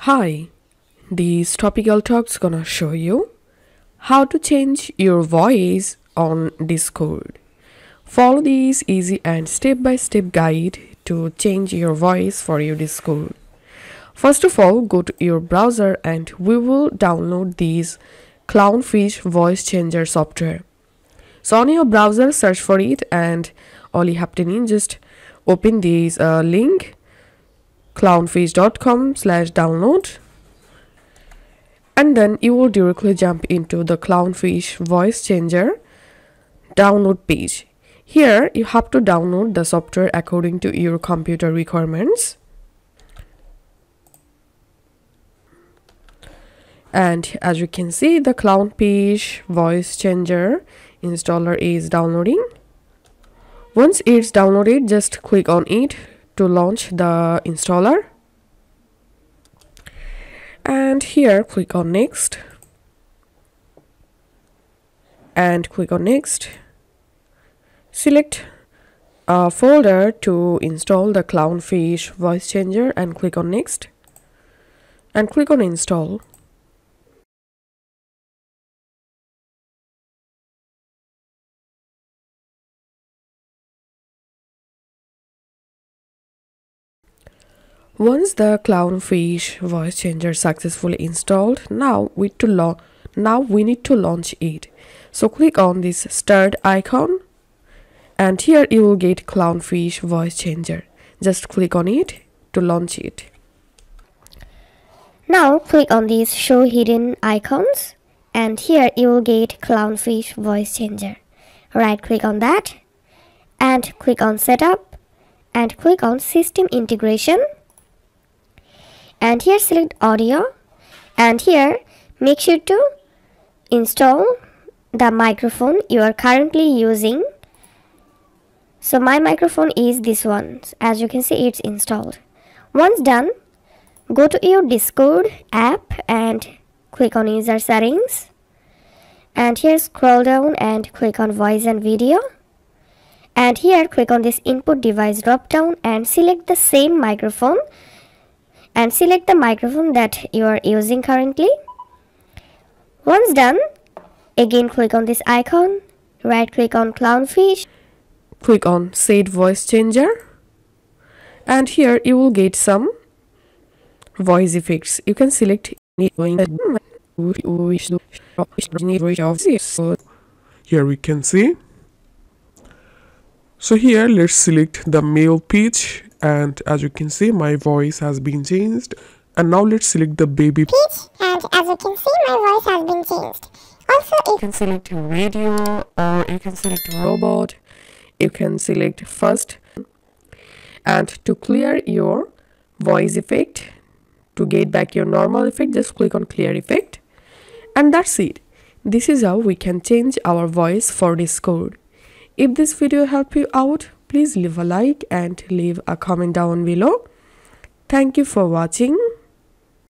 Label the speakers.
Speaker 1: Hi, this topical talk's gonna show you how to change your voice on Discord. Follow this easy and step-by-step guide to change your voice for your Discord. First of all, go to your browser and we will download this clownfish voice changer software. So on your browser, search for it and all you have to do is just open this link clownfish.com/download, and then you will directly jump into the clownfish voice changer download page. Here you have to download the software according to your computer requirements, and as you can see, the clownfish voice changer installer is downloading. Once it's downloaded, just click on it to launch the installer, and here click on next and click on next. Select a folder to install the clownfish voice changer and click on next and click on install. Once the clownfish voice changer successfully installed, now we need to launch it. So click on this start icon, and here you will get clownfish voice changer. Just click on it to launch it.
Speaker 2: Now click on these show hidden icons, and here you will get clownfish voice changer. Right click on that and click on setup and click on system integration. And here select audio, and here make sure to install the microphone you are currently using. So my microphone is this one. As you can see, it's installed. Once done, go to your Discord app and click on user settings, and here scroll down and click on voice and video, and here click on this input device drop down and select the same microphone and select the microphone that you are using currently. Once done, again click on this icon, right click on clownfish,
Speaker 1: click on set voice changer, and here you will get some voice effects. You can select
Speaker 3: here we can see. So here let's select the male pitch, and as you can see my voice has been changed. And now let's select the baby
Speaker 4: pitch, and as you can see my voice has been changed. Also
Speaker 1: you can select radio, or you can select robot, you can select first. And to clear your voice effect, to get back your normal effect, just click on clear effect, and that's it. This is how we can change our voice for Discord. If this video helped you out, please leave a like and leave a comment down below. Thank you for watching.